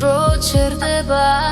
Roca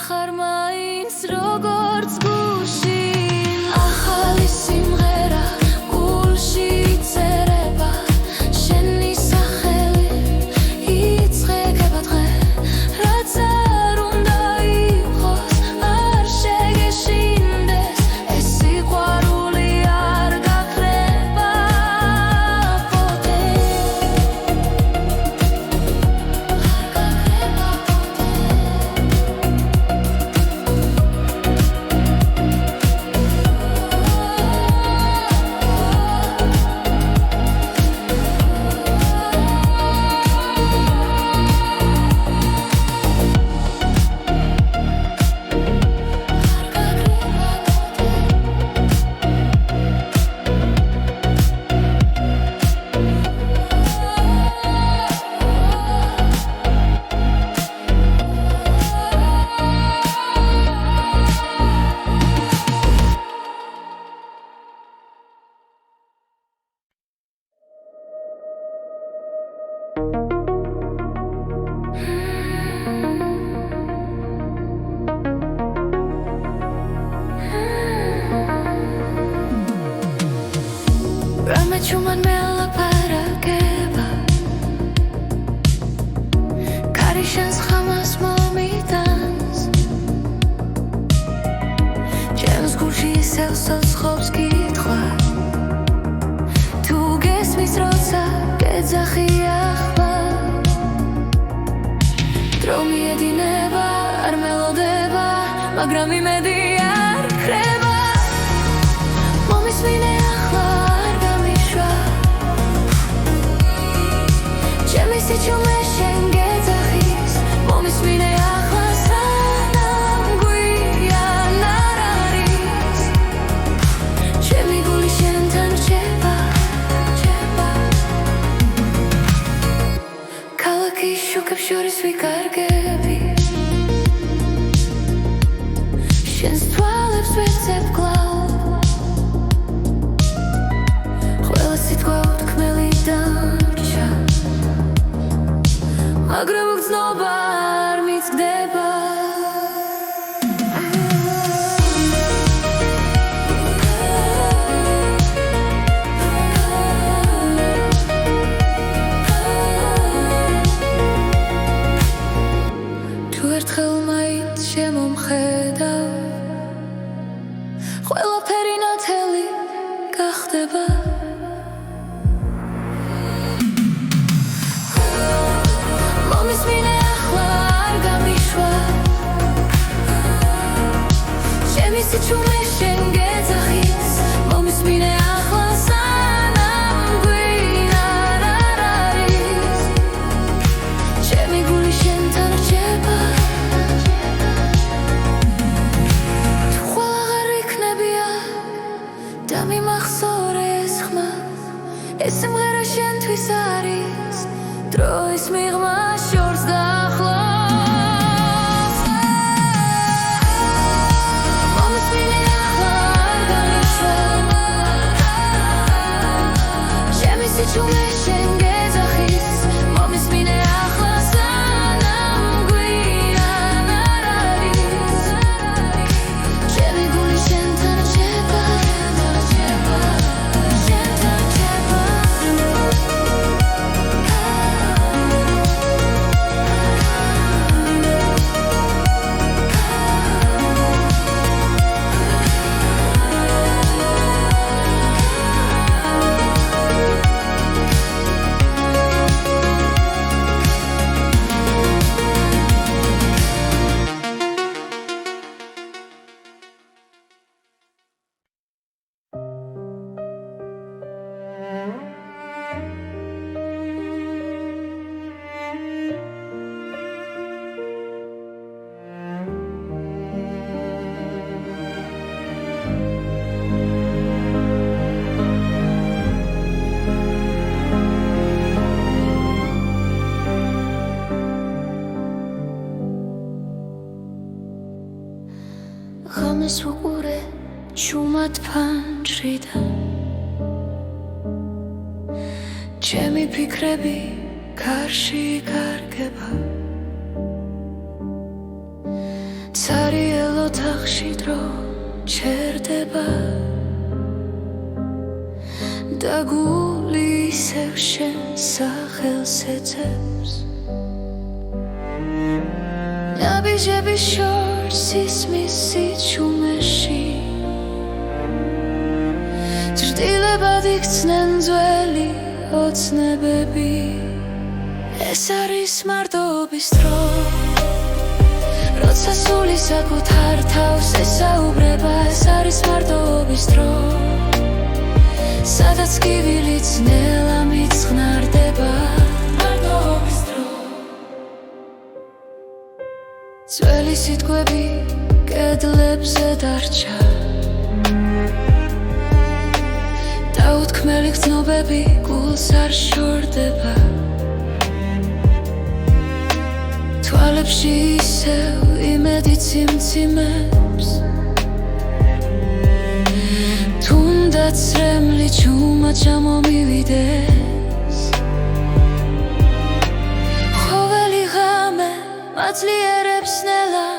ხარ მაინც როგორც გულში ახალი სიმღერა გულში წერება შენი სახელი იწყება დღე რაც არ უნდა იყოს არ შეგეშინდეს ეს სიყვარული არ გაქრება ποτέ Ramechuman melaparageba Karishans khamas momitans Chems gulshi sevsos khobs kitkhwa Tu gesmis rotsa gedzaxi akhva Dro miedineba ar melodeba Magram imedi ar kreba Momismine akhva Sichume shengezachis momismine achla sanam guyan araris Chemi guli shentan cheba Kalaki shukab shoris vikargebi Shens twalebs bezeb glav Khvela sitqva utkmeli damcha მაგრამ გრძნობა არ მიცდება თუ ერთხელ მაინც შემომხედავ ყველაფერი ნათელი გახდება Momismine akhla ar gamishva Chemi sichume shengezachis Momismine akhla sanam guyan araris Chemi guli shentan rcheba Tu khwala ghar iknebia Da mimahzor ez khma Ez simghera shentvis aris Dros mighma shorts dakhlos Momismine akhla ar gamishva Chemi sichume shengezachis Momismine akhla sanam guyan araris Chemi guli shentan rcheba ღამეს უყურე ჩუმად ფანჯრიდან ჩემი ფიქრები გარში გარგება ცარიელ ოთახში დრო ჩერდება და გული ისევ შენ სახელს ეძებს ნაბიჯები შორს ისმის სიჩუმეში ჭრდილებად იქცნენ ძველი ოცნებები ეს არის მარტოობის დრო როცა სული საკუთარ თავს ესაუბრება ეს არის მარტოობის დრო სადაც კივილიც ნელა მიცხნარდება მარტოობის დრო ძველი სიტყვები კედლებზე დარჩა დაუთქმელი გრძნობები გულს არ შორდება თვალებში ისევ იმედი ციმციმებს თუნდაც რემლი ჩუმად ჩამომივიდეს ხოველი ღამე მაძლიერებს ნელა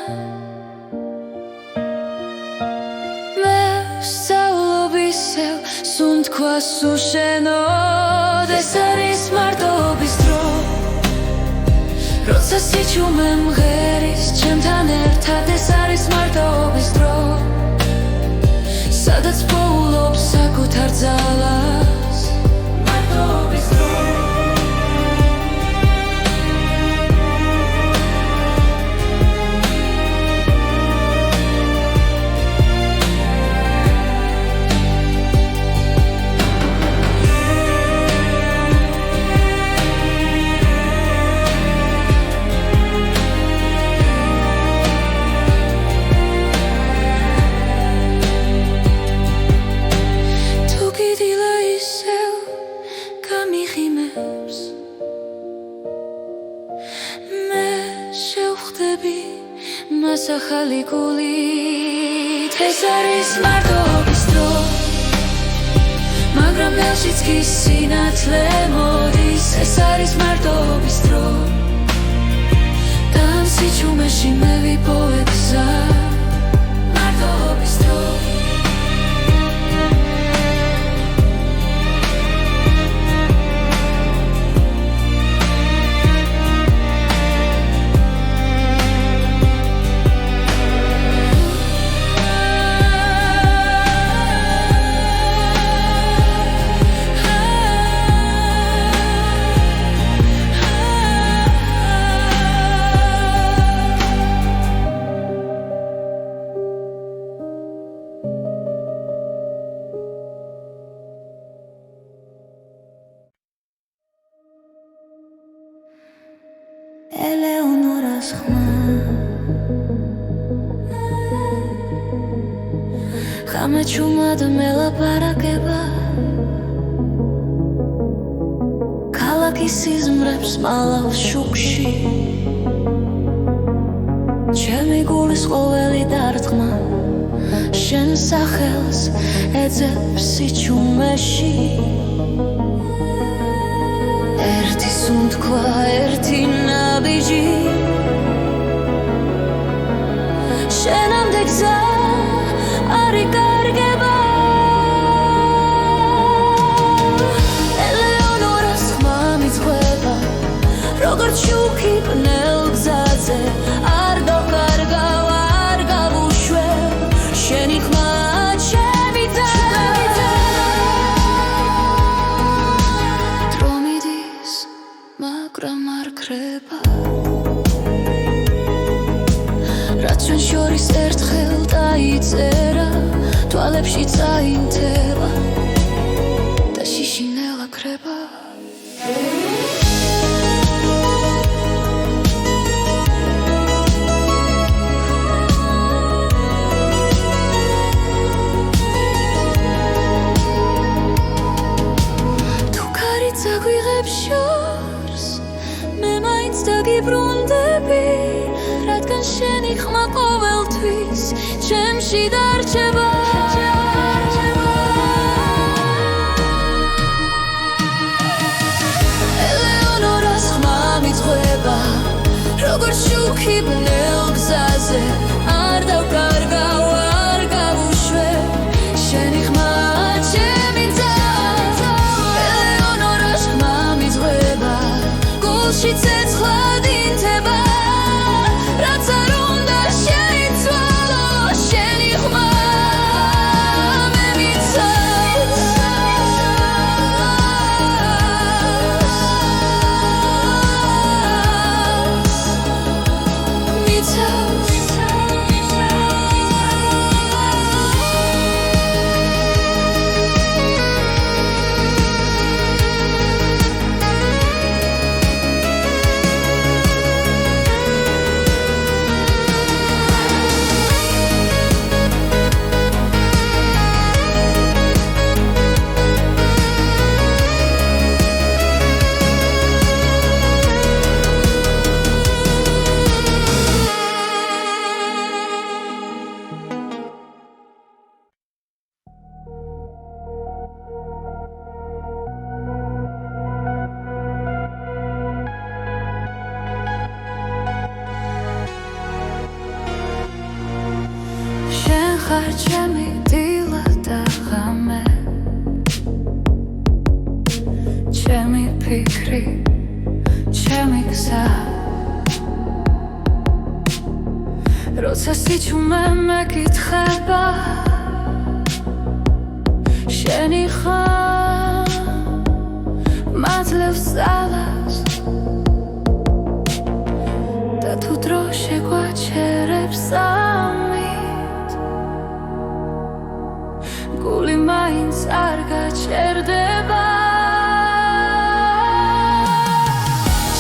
მე ვსწავლობ ისევ სუნთქვას უშენოდ ეს არის მარტოობის დრო როცა სიჩუმე მღერის ჩემთან ერთად ეს არის მარტოობის დრო სადაც პოულობ საკუთარ ძალას მარტოობის დრო მას ახალი გულით ეს არის მარტოობის დრო მაგრამ ნელშიც კი სინათლე მოდის ეს არის მარტოობის დრო და ამ სიჩუმეში მე ვიპოვე გზა მარტოობის დრო ელეონორას ხმა ხამე ჩუმად მელაპარაკება ქალაქის სიზმრებს მალავს შუქში ჩემი გულის ყოველი დარტყმა შენ სახელს ეძებს სიჩუმეში ერთი სუნთქვა ერთი ნაბიჯი შენამდე გზა არ იკარგება ელეონორას ხმა მიძღვება როგორც შუქი პნელ გზაზე არ გავკარგავ არ გავუშვებ შენი ხმა ჩემი დრო მიდის მაგრამ არ ქრება რაც ჩვენ შორის ერთხელ დაიწერა თვალებში წაინთება და შიშინელა ქრება თუ ქარი წაგვიღებს შორს მე მაინც დაგიბრუნდები რადგან შენი ხმა ყოველთვის ჩემში დარჩება ელეონორას ხმა მიძღვება როგორც შუქი ბნელ გზაზე ხარ ჩემი დილა და ღამე ჩემი ფიქრი ჩემი გზა როცა სიჩუმე მეკითხება შენი ხარ მადლებს ძალას და თუ დრო შეგვაჩერებს ამით გული მაინც არ გაჩერდება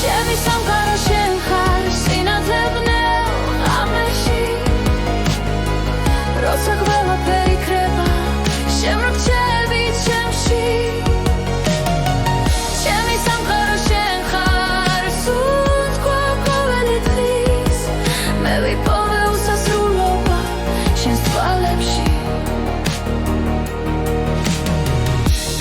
ჩემი სამყარო შენ ხარ სინათლე ბნელ ღამეში როცა ყველაფერი იქრება შემრჩევი ჩემში ჩემი სამყარო შენ ხარ სუნთქვა ყოველი დღის მე ვიპოვე უსასრულობა შენს თვალებში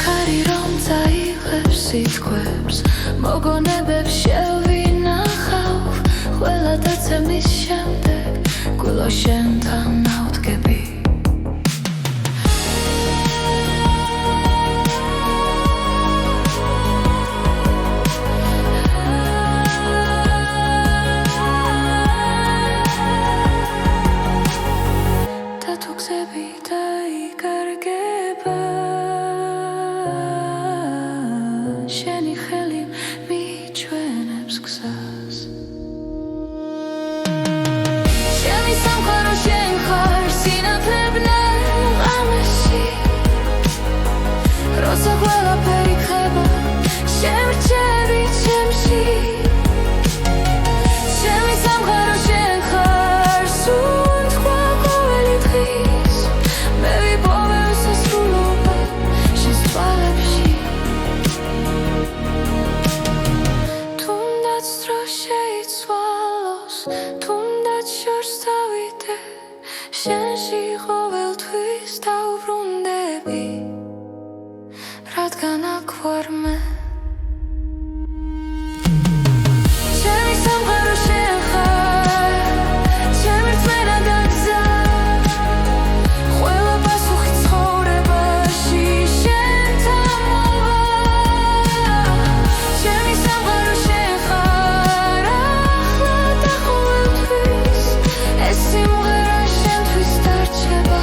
ქარი რომ წაიღებს სიტყვებს მოგონებებს შევინახავ ყველა დაცემის შემდეგ გულო შენთან ავდგები და თუ გზები დაიკარგება შენი ხელი მიჩვენებს გზას ჩემი სამყარო შენ ხარ სინათლე ბნელ ღამეში როცა ყველაფერი იქრება შემრჩევი ჩემში ჩემი სამყარო შენ ხარ სუნთქვა ყოველი დღის მე ვიპოვე უსასრულობა შენს თვალებში თუნდაც დრო შეიცვალოს თუნდაც შორს დავიდე შენში ყოველთვის დავბრუნდები რადგან აქ ვარ მე ჩემი სამყარო შენ ხარ ჩემი რწმენა და გზა ყველა პასუხი ცხოვრებაში შენთან მოვა ჩემი სამყარო შენ ხარ ახლა და ყოველთვის ეს სიმღერა შენთვის დარჩება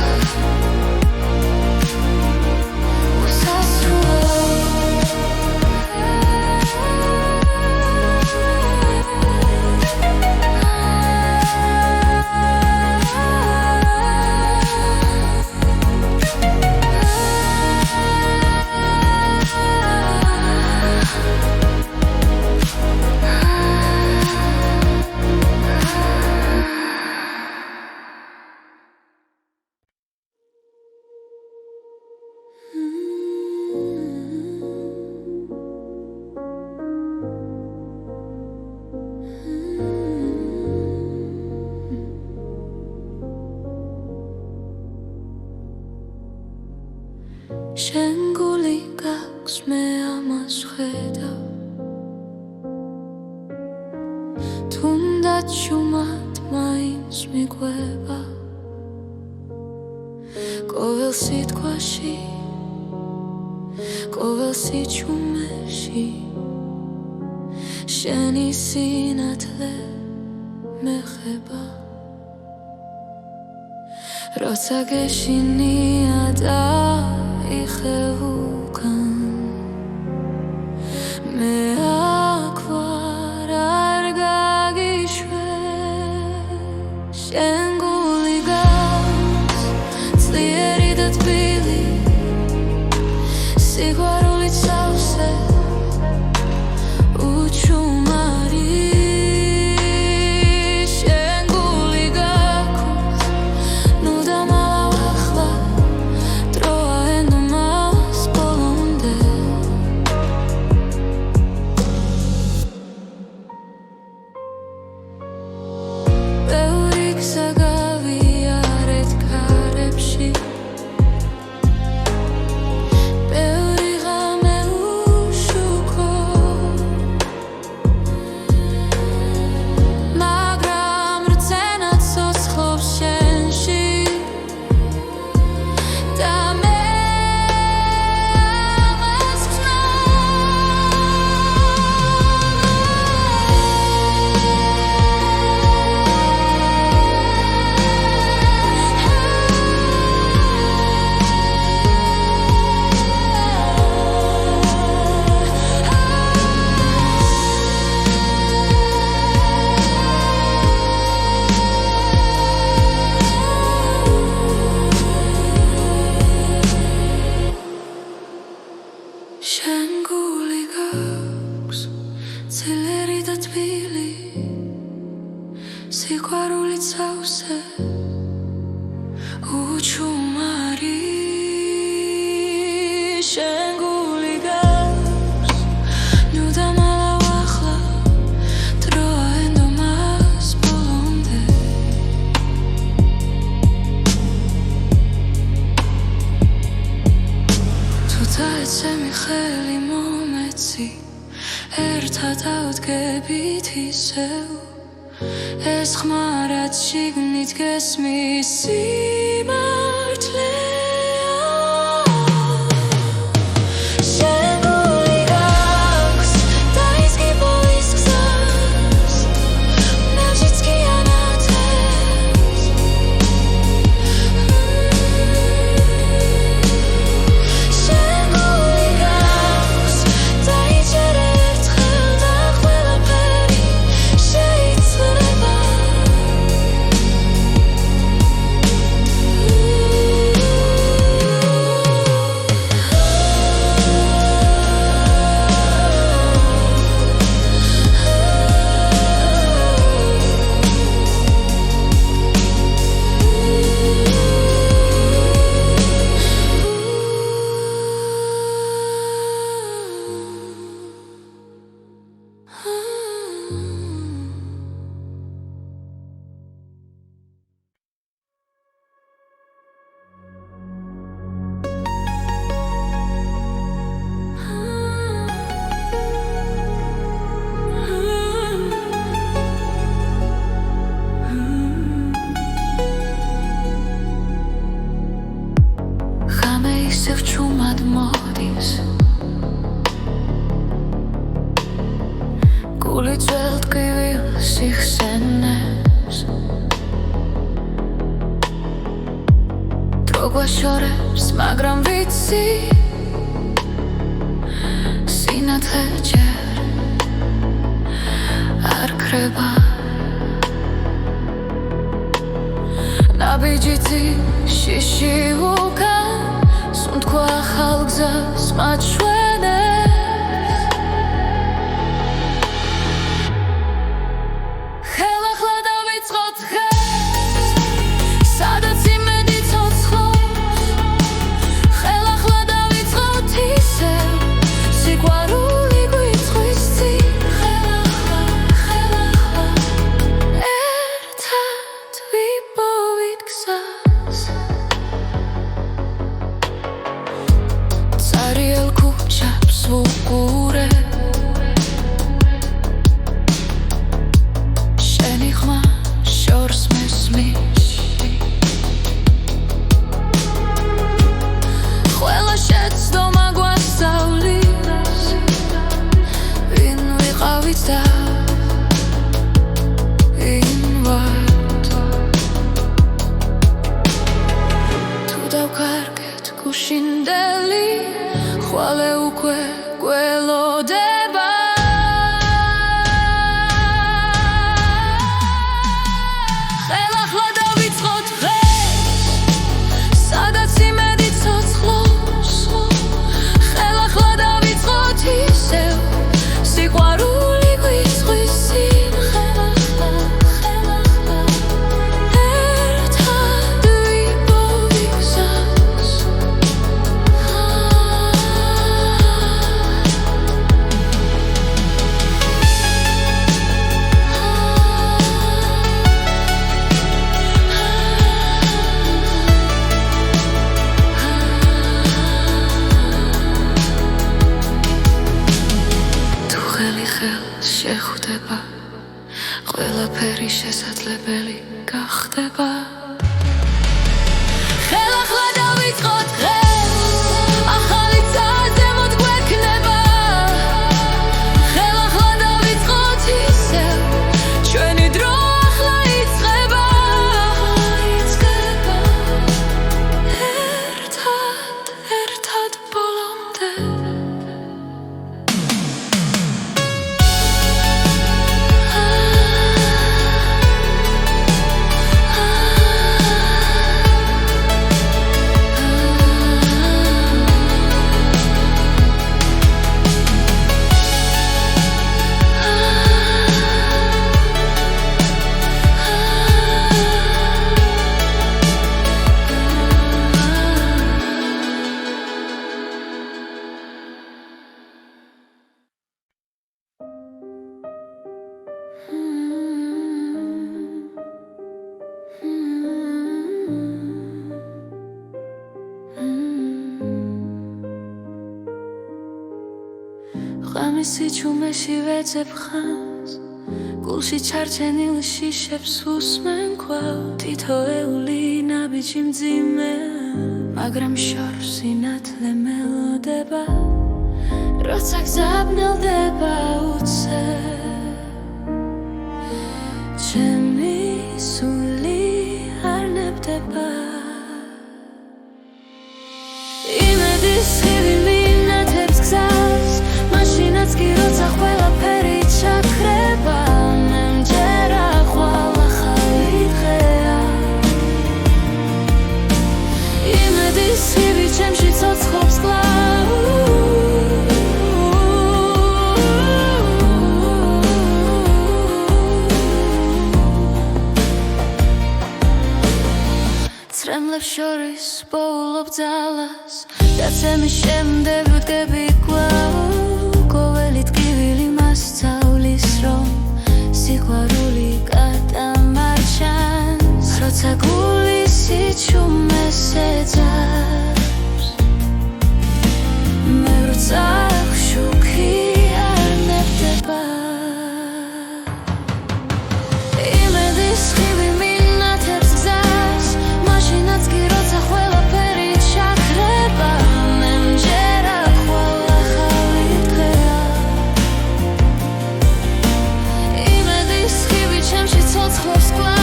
შენ გული გაქვს მე ამას ხედავ თუნდაც შუმად მაინც მიყვება ყოველ სიტყვაში ყოველ სიჩუმეში შენი სინათლე მეხება როცა გეშინია და იხევუკან მე აქ ვარ არ გაგიშვე შენ გული გაქვს ძლიერი და თბილი სიყვარულით სავსე უჩუმარი შენ გული გაქვს ნუ დამალავ ახლა დროა ენდომას ბოლო ეცემი ხელი მომეცი ერთად ავდგებით ისევ ეს ხმა რაც შიგნით გესმის სიმართლეა ისევ ჩუმად მოდის გული ძველ ტკივილს იხსენებს დრო გვაშორებს მაგრამ ვიცი სინათლე ჯერ არ ქრება ნაბიჯითი შიში უკან სუნთქვა ახალ გზას მაჩვენებს ხელახლა დავიწყოთ დღეს სადაც იმედი ცოცხლობს ხელახლა დავიწყოთ ისევ სიყვარული გვიწვის წინ ხელახლა ერთად ვიპოვით გზას Ariel kuchap svukure Sheni khma shors mesmish Khwela shets doma gwasavlis Vin viqavit da invat Tu davkarget gushindeli ხვალე უკვე გველოდება ხელახლა დავიწყოთ დღეს სადაც იმედი ცოცხლობს ხელახლა დავიწყოთ ისევ სიყვარული გვიწვის წინ ხელახლა ერთად ვიპოვით გზას შეხვდება ყველაფერი შესაძლებელი გახდება ხელახლა დავიწყოთ დღეს ახალი წაზემოთ გვექნება ხელახლა დავიწყოთ ისევ ჩვენი დრო ახლა იწყება ერთად ბოლომდე სიჩუმეში ვეძებ ხანს გულში ჩარჩენილ შიშებს უსმენ კვლავ თითოეული ნაბიჯი მძიმე მაგრამ შორს სინათლე მელოდება როცა გზაბნელდება უცე ჩემი სული არ ნებდება იმედის ხივი მინათებს გზას მაშინაც კი როცა ყველაფერი ჩაქრება მე მჯერა ხვალ ახალი დღეა იმედის ხივი ჩემში ცოცხლობს კვლავ ცრემლებს შორის პოულობ ძალას და ცემის შემდეგ ვდგები კვლავ ყოველი ტკივილი მასწავლის რომ სიყვარული გადამარჩენს როცა გული სიჩუმეს ეძებს მე როცა შუქი არ ნებდება იმედის ხივი მინათებს გზას მაშინაც კი როცა ყველაფერი ჩაქრება მე მჯერა ხვალ ახალი დღეა იმედის ხივი ჩემში ცოცხლობს კვლავ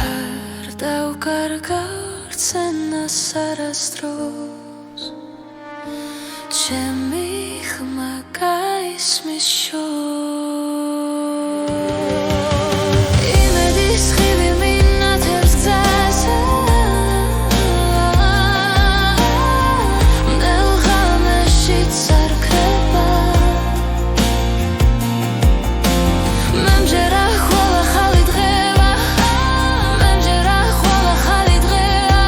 არ დავკარგავ რცენას არასდროს ჩემი ხმა გაისმის შორს იმედის ხივი მინათებს გზას მდელ ღამეშიც არ ქრება მე მჯერა ხვალ ახალი დღეა მე მჯერა ხვალ ახალი დღეა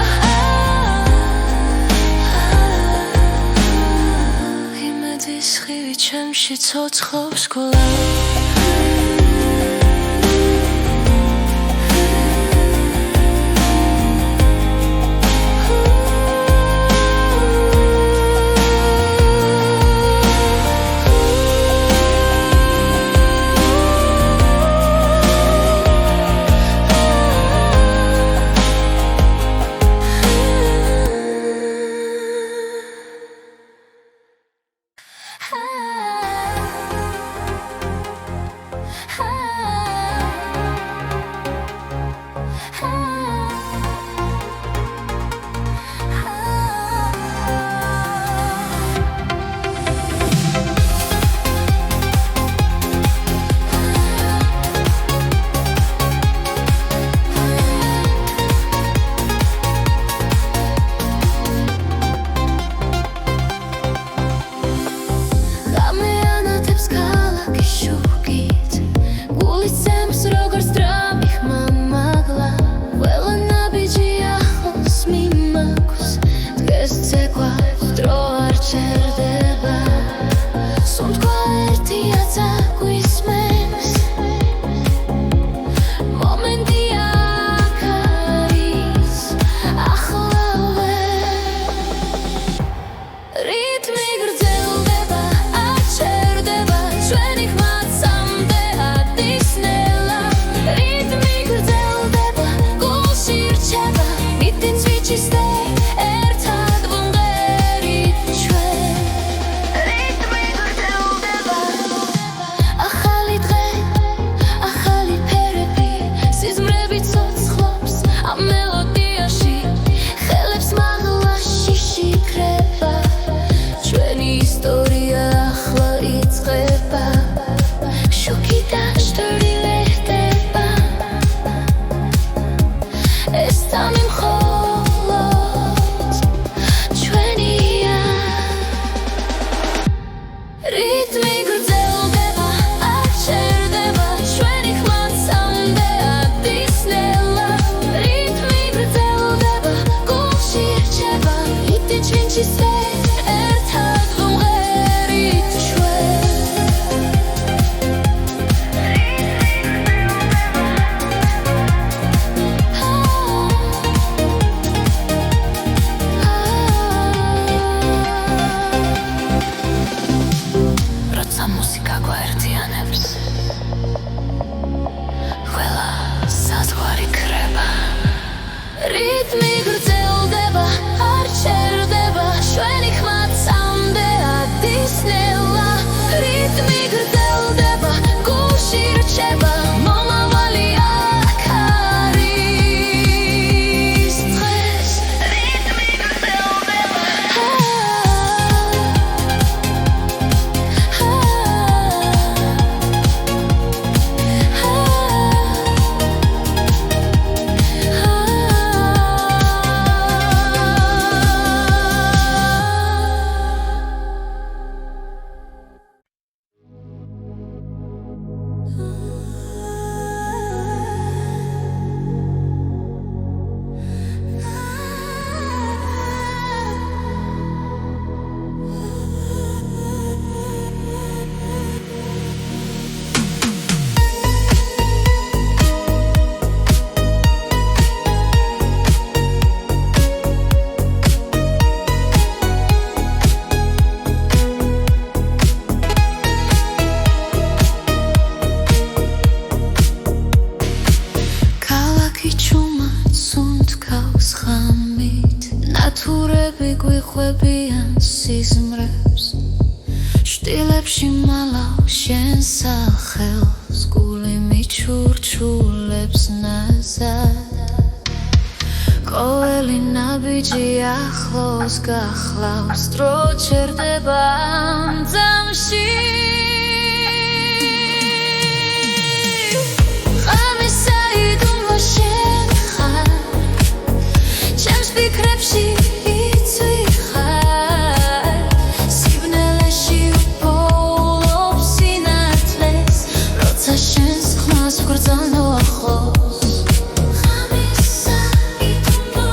იმედის ხივი ჩემში ცოცხლობს კვლავ She said, "Ertad vumgeri tshwe." გვაერთიანებს ყველა საზღვარი ქრება რიტმი გრძელდება არ ჩერდება ჩვენი ხმაც ამდეადის ნელა რიტმი გრძელდება გულში რჩება მომავალი აქ არის დღეს რიტმი გრძელდება ნათურები გვიხვებიან სიზმრებს შტილებში მალავ შენ სახელს გული მიჩურჩულებს ნაზად ყოველი ნაბიჯი ახლოს გახლავს დრო ჩერდება ძამში ფიქრებში იცვი ხარ სიბნელეში უპოულობ სინათლეს როცა შენს ხმას ვგრძანო ახლოს ღამისა იტუნო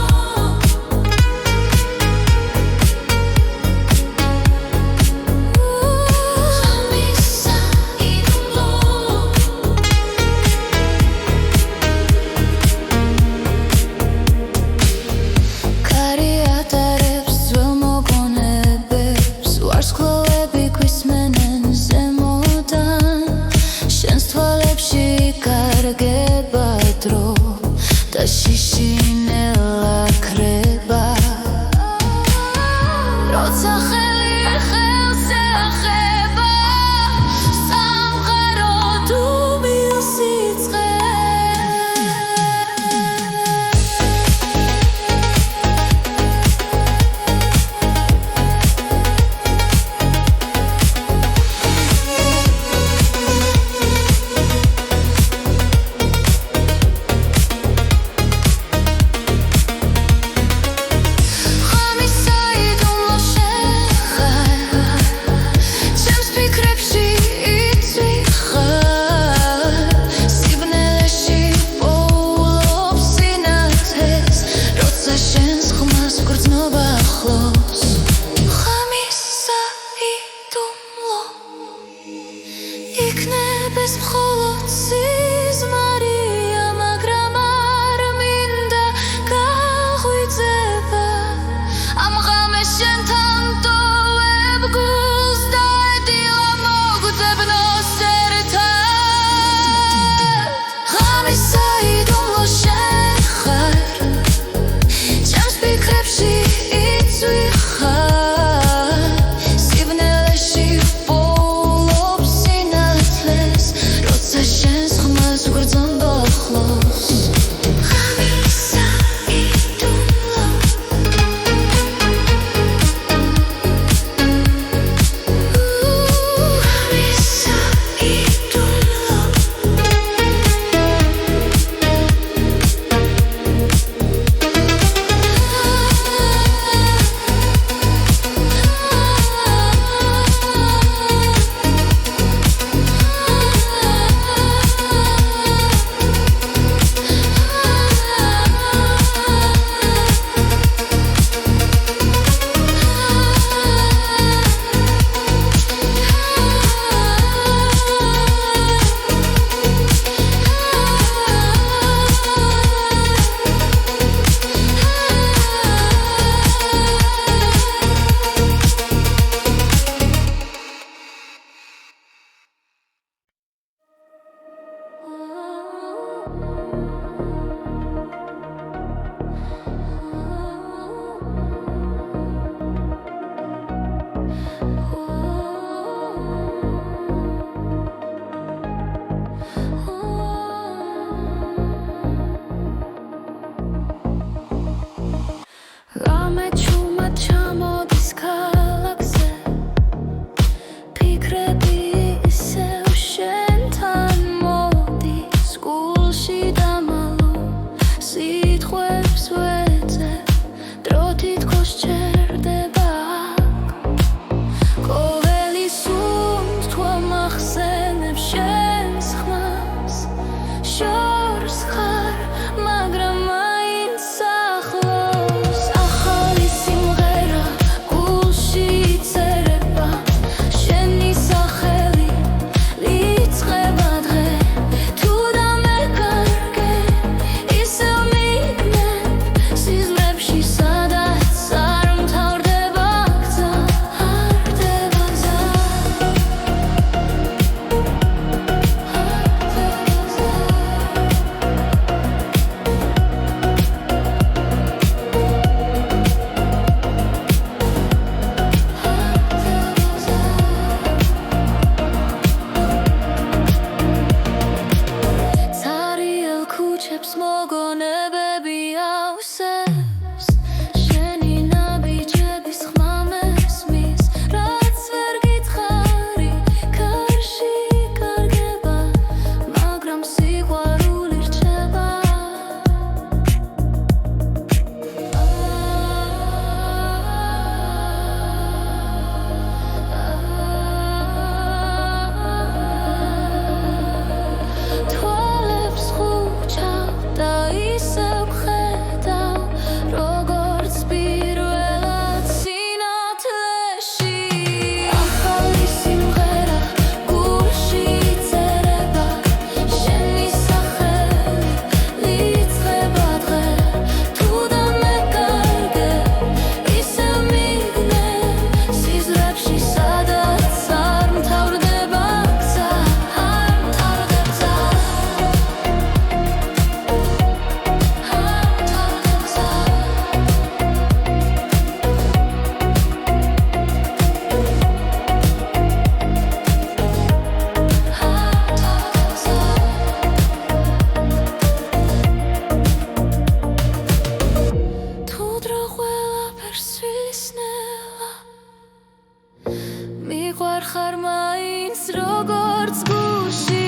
არ ხარ მაინც როგორც გულში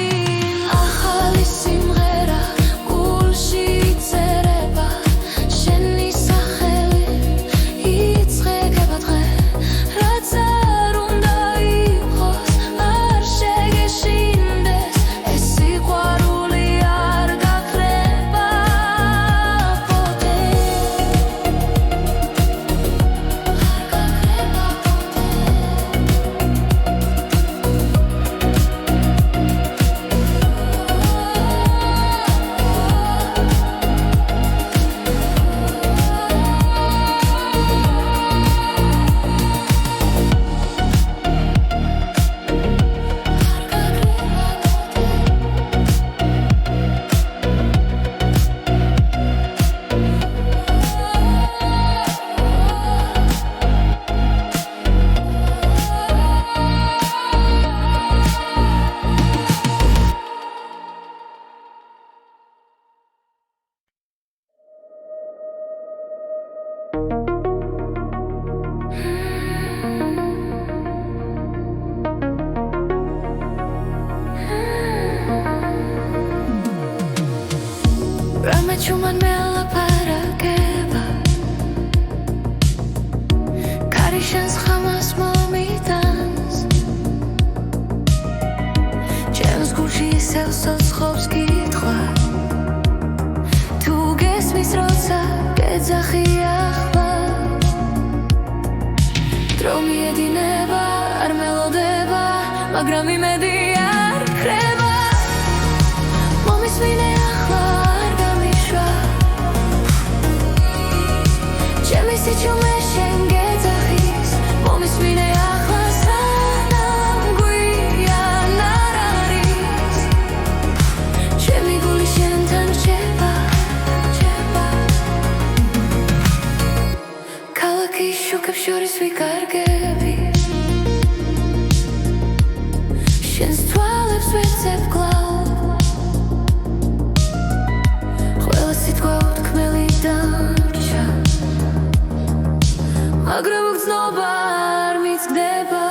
ახალი სიმღერა გულში წერება შენი სახელი იწყება დღე რაც არ უნდა იყოს არ შეგეშინდეს ეს სიყვარული არ გაქრება ποτέ რამე ჩუმან მელაპარაკება კარიშანს ხამას მომიტანს ჩემს გულში ისევ სოცხობს კითხვა თუ გესმის როცა გეძახი ახლა დრო მიედინება არ მელოდება მაგრამ იმედი არ ხრება მომისმინე ახლა Sichume shengezahis momismine ახლა სანამ გვიან არ არის ჩემი გული შენთან რჩება ქალაქის შუქებს შორის ვიკარგები შენს თვალებს ვეცებ კლავ ყველა სიტყვა უთქმელი დარჩა მაგრამ უგრძნობა არ მიცგდება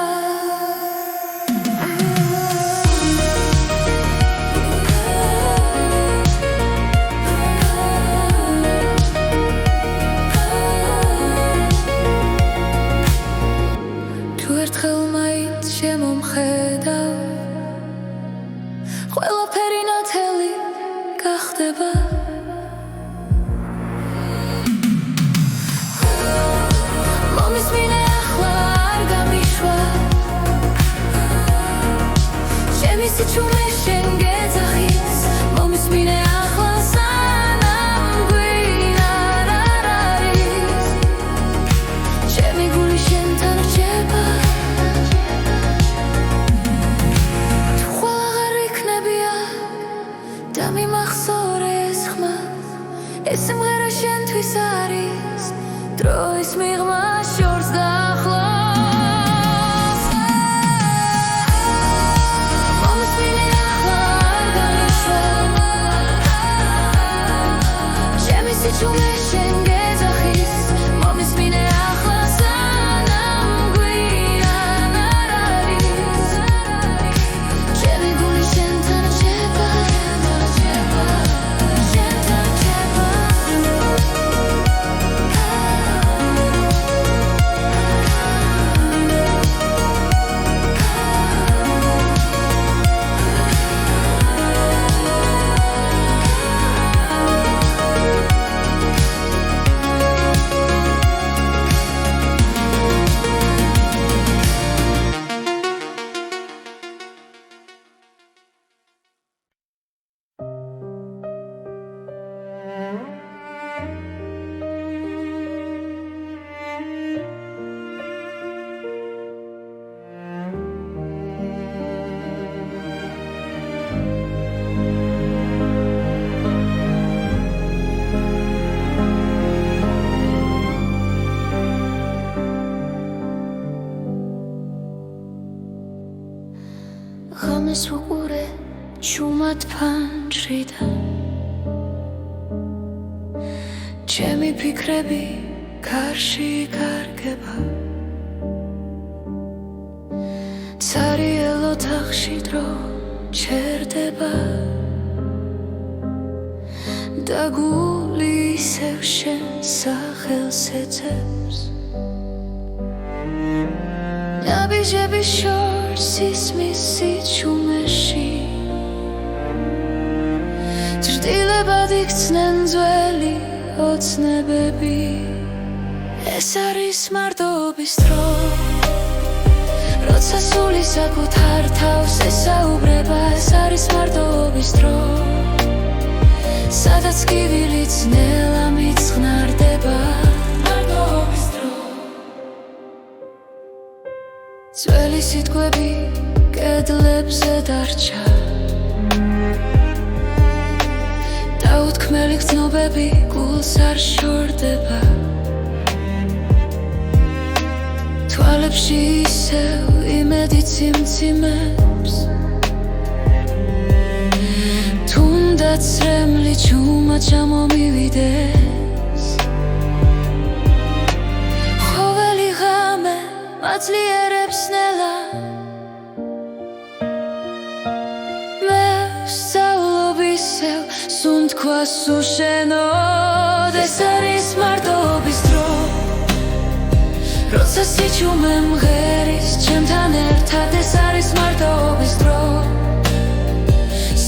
თუ ერთხელ მაინც შემომხედავ ყველაფერი ნათელი გახდება მომისმინე ახლა არ გამიშვა ჩემი სიჩუმე შენ გეძახის მომისმინე ახლა სანამ გვიან არ არის ჩემი გული შენთან რჩება თუ ხვალ აღარ იქნებია და მიმახსოვრე ეს ხმა ეს სიმღერა შენთვის არის დროის მიღმა შორს დაახლოს მომისმინე ახლა არ გამიშვა ჩემი სიჩუმე შენ გეძახის მომისმინე ახლა სანამ გვიან არ არის ჩემი გული შენთან რჩება ღამეს ვუყურე ჩუმად ფანჯრიდან ჩემი ფიქრები გარში გარგება ცარიელ ოთახში დრო ჩერდება და გული ისევ შენ სახელს ეძებს ნაბიჯების შორს ისმის სიჩუმეში ჭრდილებად იქცნენ ძველი ოცნებები ეს არის მარტოობის დრო როცა სული საკუთარ თავს ესაუბრება ეს არის მარტოობის დრო სადაც კივილიც ნელა მიწყნარდება მარტოობის დრო ძველი სიტყვები კედლებზე დარჩა დაუთქმელი გრძნობები გულს არ შორდება თვალებში ისევ იმედი ციმციმებს თუნდაც რემლი ჩუმად ჩამომივიდეს ხოველი ღამე მაძლიერებს ნელა მე ვსწავლობ ისევ სუნთქვას უშენოდ ეს არის მარტოობის დრო როცა სიჩუმე მღერის ჩემთან ერთად ეს არის მარტოობის დრო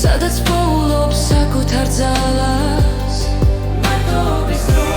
სადაც პოულობ საკუთარ ძალას მარტოობის დრო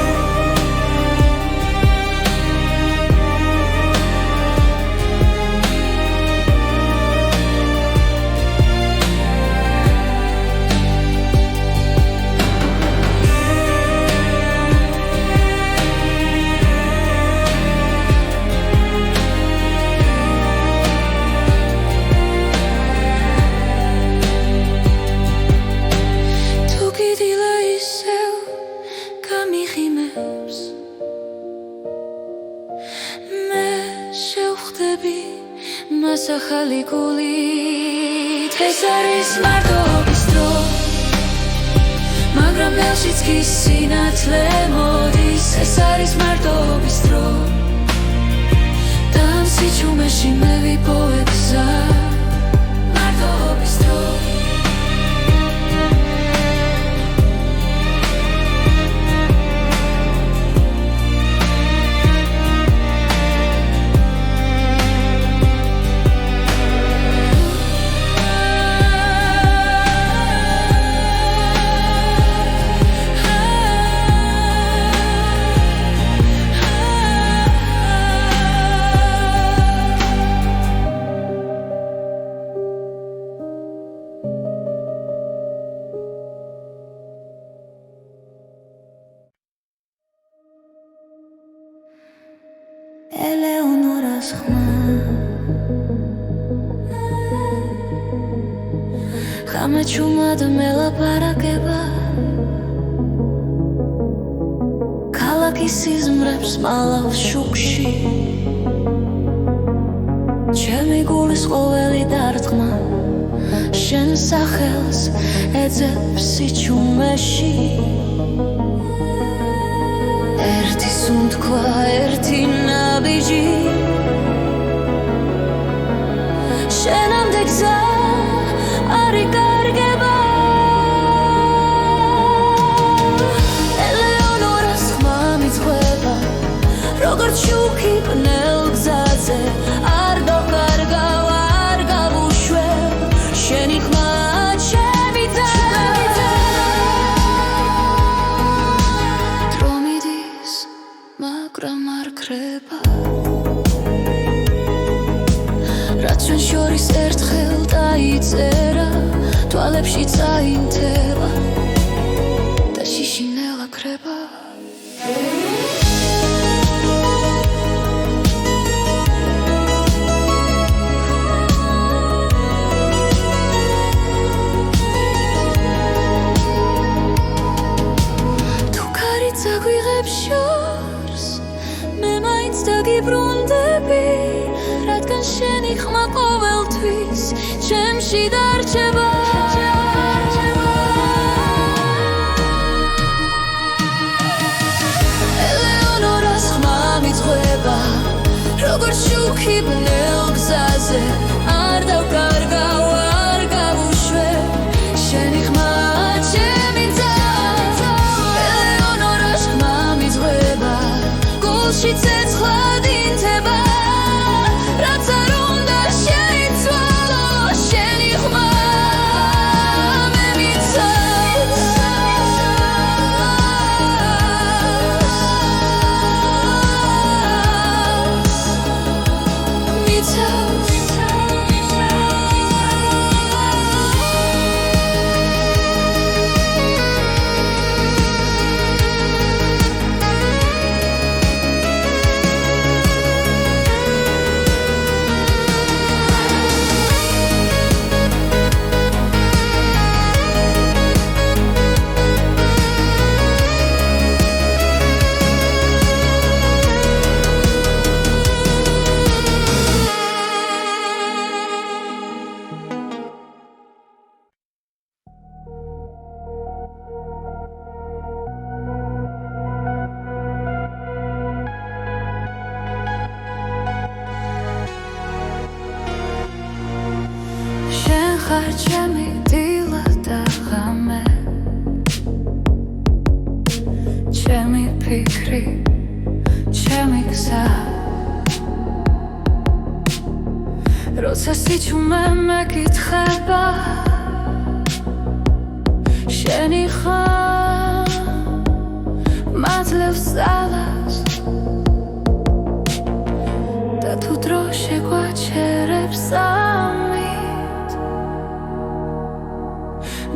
მას ახალი გულით ეს არის მარტოობის დრო მაგრამ ნელშიც კი სინათლე მოდის ეს არის მარტოობის დრო და ამ სიჩუმეში მე ვიპოვებ გზა მარტოობის დრო ელეონორას ხმა ღამე ჩუმად მელაპარაკება ქალაქის სიზმრებს მალავს შუქში ჩემი გულის ყოველი დარტყმა შენ სახელს ეძებს სიჩუმეში ერთი სუნთქვა ერთი ნაბიჯი შენამდე გზა არ იკარგება ელეონორას ხმა მიძღვება როგორც შუქი ბნელ გზაზე არ გავკარგავ არ გავუშვებ შენი ხმა ჩემი ძალა დრო მიდის მაგრამ არ ქრება რაც ჩვენ შორის ერთხელ დაიწერა თვალებში წაინთება და შიშინელა ქრება თუ ქარიც აგვიღებს შორს მე მაინც დაგიბრუნდები რადგან შენი ხმა ყოველთვის ჩემში დარჩება ელეონორას ხმა მიძღვება როგორც შუქი ბნელ გზაზე ხარ ჩემი დილა და ღამე ჩემი ფიქრი ჩემი გზა როცა სიჩუმე მეკითხება შენი ხარ მადლებს ძალას და თუ დრო შეგვაჩერებს ამით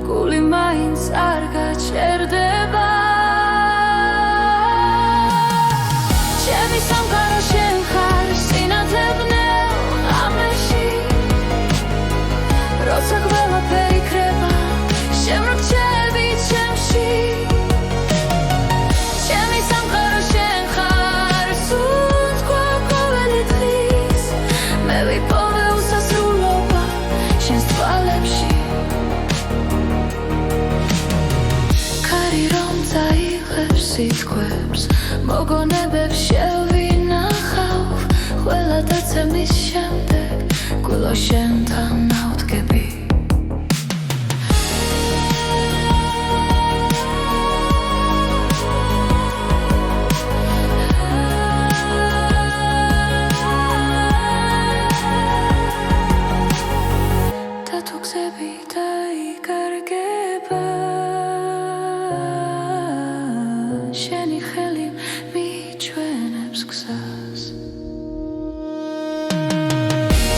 გული მაინც არ გაჩერდება ჩემი სამყარო შენ ხარ სინათლებნელ ღამეში როცა ყველაფერი იქრება შემრჩები ჩემში ჩემი სამყარო შენ ხარ სუნთქვა ყოველი დღის მე ვიპოვე უსასრულობა შენს თვალებში ქარი რომ წაიღებს სიტყვებს მოგონებებს შევინახავ ყველა დაცემის შემდეგ გულო შენთან ავდგები და თუ გზები დაიკარგება შენი ხელი მიჩვენებს გზას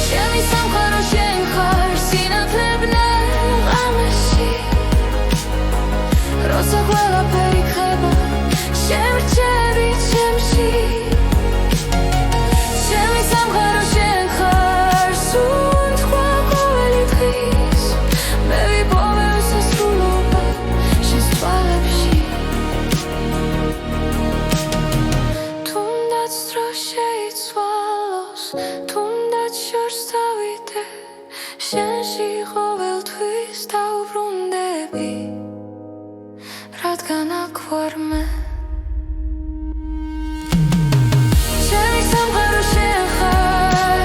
ჩემი სამყარო შენ ხარ სინათლებნელ ღამეში როცა ყველაფერი იქრება შემრჩები ჩემში ჩემი სამყარო შენ ხარ სუნთქვა ყოველი დღის მე ვიპოვე უსასრულობა შენს თვალებში თუნდაც დრო შეიცვალოს თუნდაც შორს დავიდე შენში ყოველთვის დავბრუნდები რადგან აქ ვარ მე ჩემი სამყარო შენ ხარ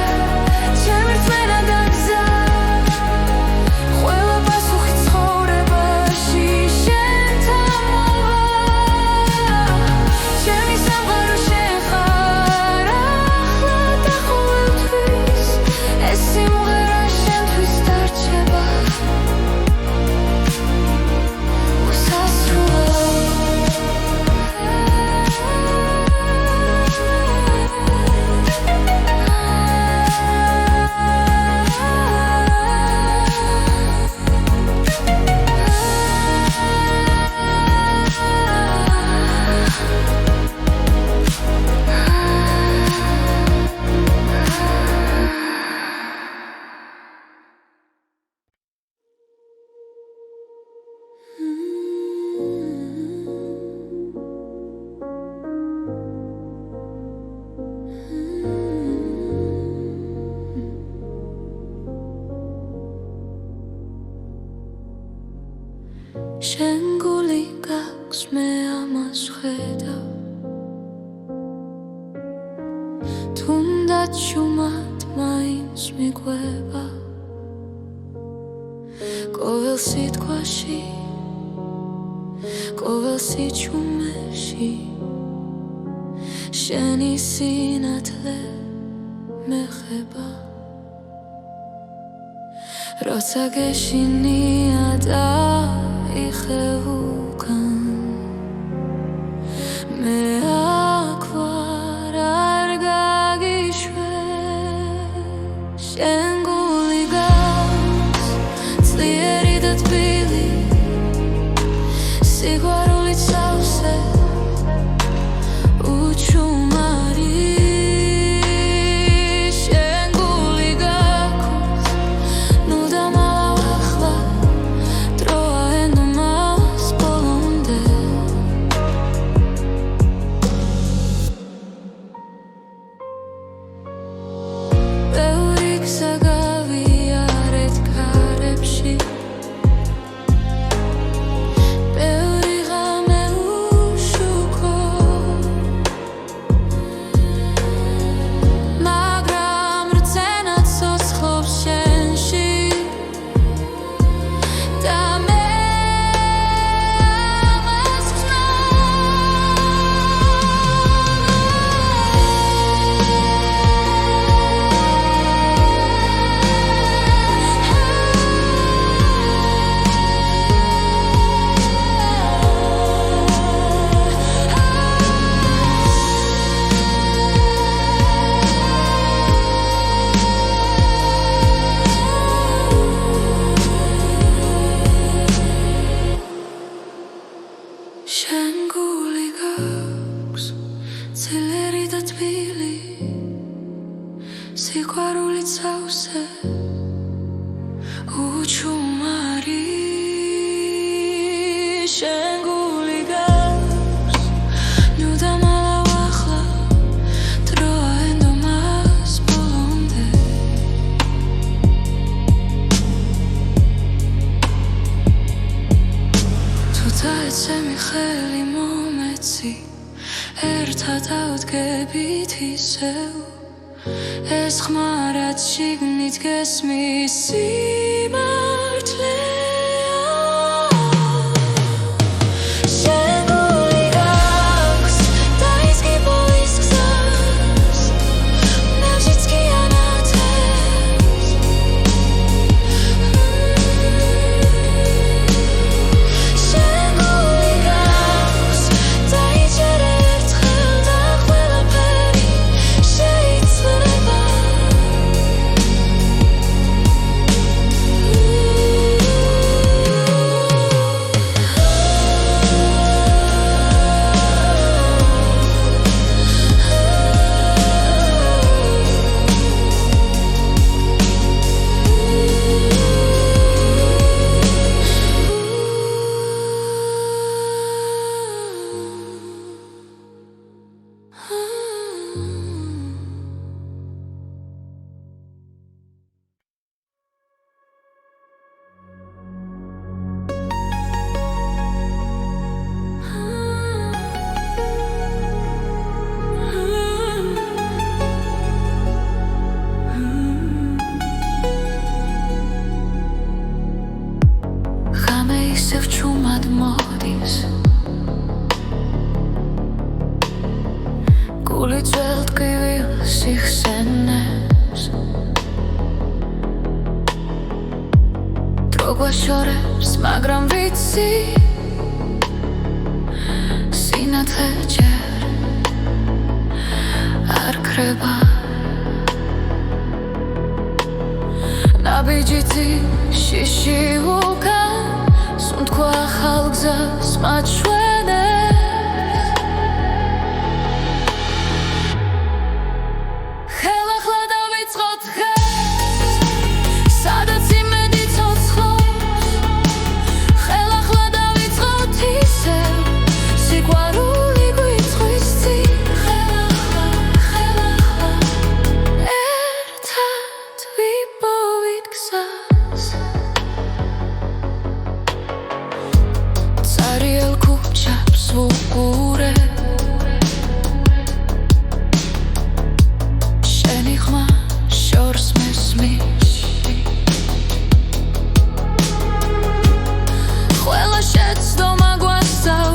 ჩემი რწმენა და გზა ყველა პასუხი ცხოვრებაში შენთან მოვა ჩემი სამყარო შენ ხარ ახლა და ყოველთვის ეს სიმღერა შენთვის დარჩება შენ გული გაქვს მე ამას ხედავ თუნდაც შუმად მაინც მიყვება ყოველ სიტყვაში ყოველ სიჩუმეში შენი სინათლე მეხება როცა გეშინია და იხევუკან მე აქ ვარ არ გაგიშვებ შენ გული გაქვს ძლიერი და თბილი სიყვარულით სავსე უჩუმარი შენ გული გაქვს ნუ დამალავ ახლა დროა ენდომას ბოლომდე ბევრი გზა გავიარეთ ქარებში ბევრი ღამე მიცემი ხელი მომეცი ერთად ავდგებით ისევ ეს ხმარად შიგნით გესმის სიმართლეა ისევ ჩუმად მოდის გული ძველთგივილ სიხსენებს დრო გვაშორებს მაგრამ ვიცი სინათლე ჯერ არ ქრება ნაბიჯითი შიში უკან სუნთქვა ახალ გზას მათ